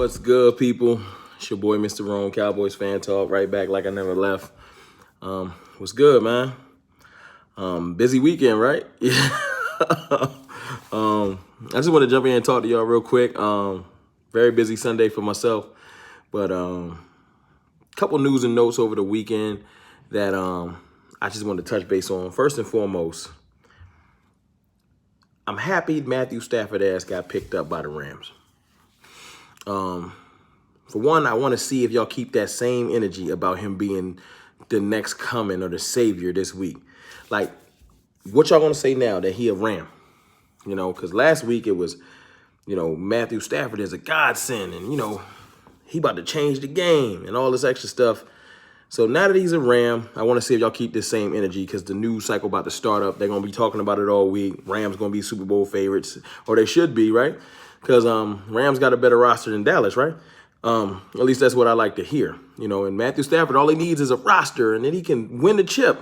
What's good, people? It's your boy, Mr. Rome, Cowboys fan talk, right back like I never left. What's good, man? Busy weekend, right? Yeah. I just want to jump in and talk to y'all real quick. Very busy Sunday for myself, but couple news and notes over the weekend that I just want to touch base on. First and foremost, I'm happy Matthew Stafford ass got picked up by the Rams. For one, I want to see if y'all keep that same energy about him being the next coming or the savior this week. Like, what y'all gonna say now that he a Ram? You know, because last week it was, Matthew Stafford is a godsend, and he about to change the game and all this extra stuff. So now that he's a Ram, I want to see if y'all keep this same energy because the news cycle about to start up. They're gonna be talking about it all week. Rams gonna be Super Bowl favorites, or they should be, right? Because Rams got a better roster than Dallas, right? At least that's what I like to hear. And Matthew Stafford, all he needs is a roster, and then he can win the chip.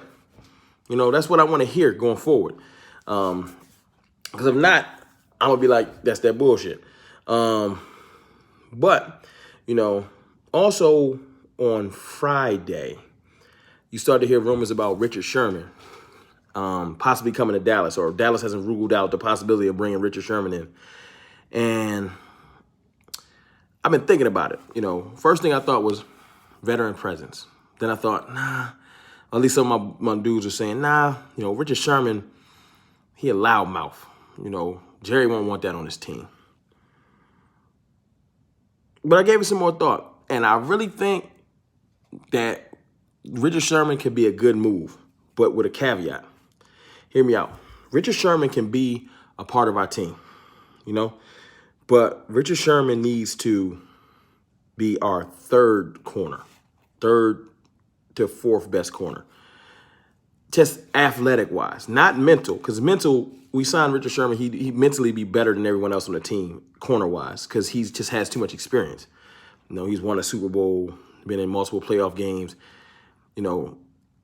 That's what I want to hear going forward. Because if not, I'm going to be like, that's that bullshit. But, also on Friday, you start to hear rumors about Richard Sherman possibly coming to Dallas, or Dallas hasn't ruled out the possibility of bringing Richard Sherman in. And I've been thinking about it. First thing I thought was veteran presence. Then I thought, nah. At least some of my dudes are saying, nah. Richard Sherman, he a loudmouth. Jerry won't want that on his team. But I gave it some more thought, and I really think that Richard Sherman could be a good move, but with a caveat. Hear me out. Richard Sherman can be a part of our team, but Richard Sherman needs to be our third to fourth best corner. Just athletic-wise, not mental. Because mental, we signed Richard Sherman, he'd mentally be better than everyone else on the team, corner-wise, because he just has too much experience. He's won a Super Bowl, been in multiple playoff games,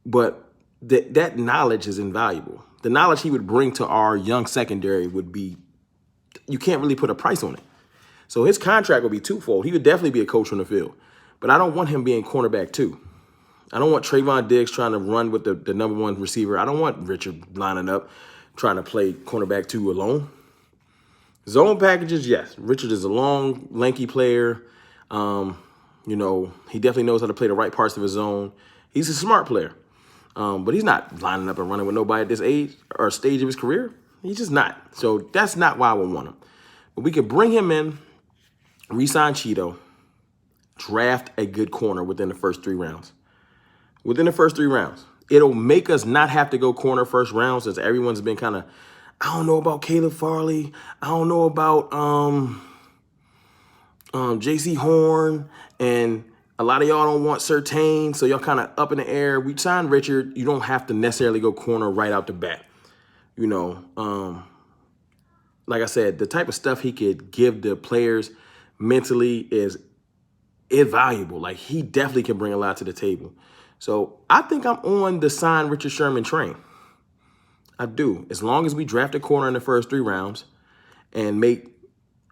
but that knowledge is invaluable. The knowledge he would bring to our young secondary would be, you can't really put a price on it. So his contract would be twofold. He would definitely be a coach on the field, but I don't want him being cornerback too. I don't want Trayvon Diggs trying to run with the number one receiver. I don't want Richard lining up trying to play cornerback 2 alone. Zone packages, yes. Richard is a long, lanky player. He definitely knows how to play the right parts of his zone. He's a smart player, but he's not lining up and running with nobody at this age or stage of his career. He's just not. So that's not why I would want him. But we could bring him in, re-sign Cheeto, draft a good corner within the first 3 rounds. Within the first 3 rounds. It'll make us not have to go corner first round, since everyone's been kind of, I don't know about Caleb Farley. I don't know about J.C. Horn. And a lot of y'all don't want Surtain, so y'all kind of up in the air. We signed Richard. You don't have to necessarily go corner right out the bat. Like I said, the type of stuff he could give the players mentally is invaluable. Like, he definitely can bring a lot to the table. So I think I'm on the sign Richard Sherman train. I do. As long as we draft a corner in the first 3 rounds and make,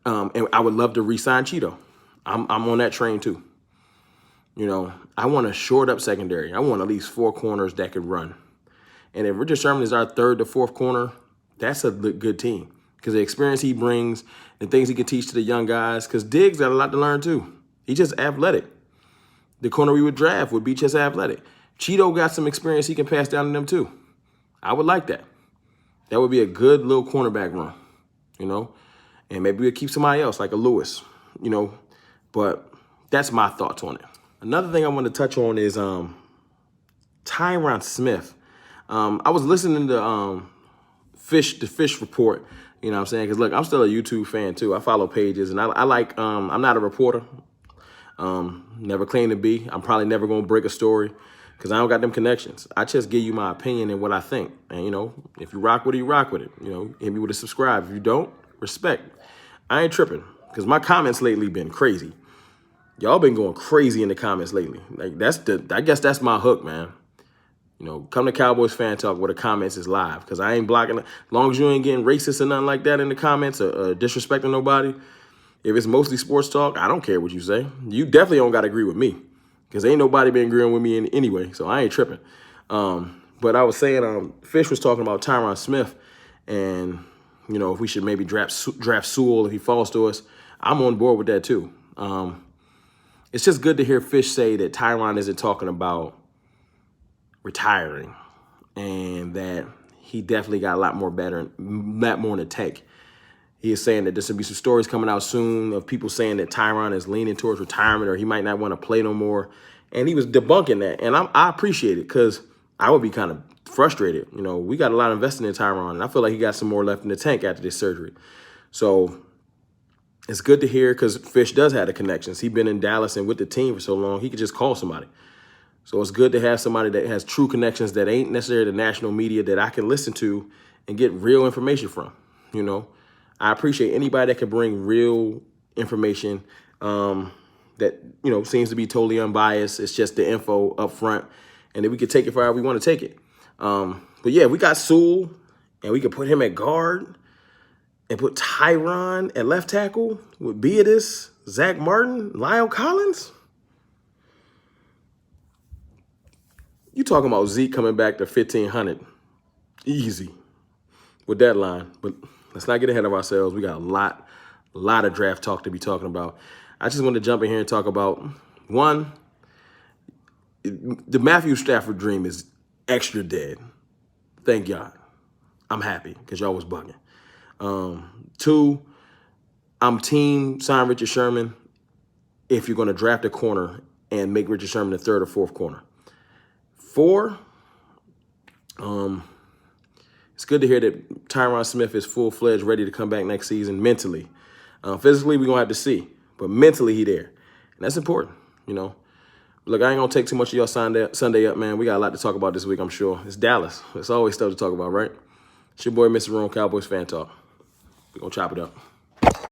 and I would love to re-sign Cheeto. I'm on that train too. I want a short up secondary. I want at least 4 corners that could run. And if Richard Sherman is our 3rd to 4th corner, that's a good team. Because the experience he brings, the things he can teach to the young guys. Because Diggs got a lot to learn too. He's just athletic. The corner we would draft would be just athletic. Cheeto got some experience he can pass down to them too. I would like that. That would be a good little cornerback run, And maybe we'll keep somebody else like a Lewis, But that's my thoughts on it. Another thing I want to touch on is Tyron Smith. I was listening to the Fish Report, Because, look, I'm still a YouTube fan, too. I follow pages, and I like, I'm not a reporter. Never claim to be. I'm probably never going to break a story because I don't got them connections. I just give you my opinion and what I think. And, if you rock with it, you rock with it. Hit me with a subscribe. If you don't, respect. I ain't tripping because my comments lately been crazy. Y'all been going crazy in the comments lately. Like, I guess that's my hook, man. Come to Cowboys Fan Talk where the comments is live, because I ain't blocking it. As long as you ain't getting racist or nothing like that in the comments or disrespecting nobody, If it's mostly sports talk, I don't care what you say. You definitely don't got to agree with me because ain't nobody been agreeing with me anyway, so I ain't tripping. But I was saying, Fish was talking about Tyron Smith and, you know, if we should maybe draft Sewell if he falls to us. I'm on board with that too. It's just good to hear Fish say that Tyron isn't talking about retiring and that he definitely got a lot more in the tank. He is saying that there's going to be some stories coming out soon of people saying that Tyron is leaning towards retirement or he might not want to play no more. And he was debunking that. And I appreciate it because I would be kind of frustrated. You know, we got a lot invested in Tyron, and I feel like he got some more left in the tank after this surgery. So it's good to hear because Fish does have the connections. He's been in Dallas and with the team for so long, he could just call somebody. So it's good to have somebody that has true connections that ain't necessarily the national media that I can listen to and get real information from, you know. I appreciate anybody that can bring real information that, you know, seems to be totally unbiased. It's just the info up front, and then we can take it for however we want to take it. But, yeah, we got Sewell, and we can put him at guard and put Tyron at left tackle with Beatis, Zach Martin, Lyle Collins. You talking about Zeke coming back to 1,500. Easy with that line, but let's not get ahead of ourselves. We got a lot of draft talk to be talking about. I just want to jump in here and talk about, one, the Matthew Stafford dream is extra dead. Thank God. I'm happy because y'all was bugging. Two, I'm team sign Richard Sherman if you're going to draft a corner and make Richard Sherman the third or fourth corner. Four, it's good to hear that Tyron Smith is full-fledged, ready to come back next season mentally. Physically, we're going to have to see. But mentally, he there. And that's important, you know. Look, I ain't going to take too much of your Sunday up, man. We got a lot to talk about this week, I'm sure. It's Dallas. It's always stuff to talk about, right? It's your boy, Mr. Room, Cowboys Fan Talk. We're going to chop it up.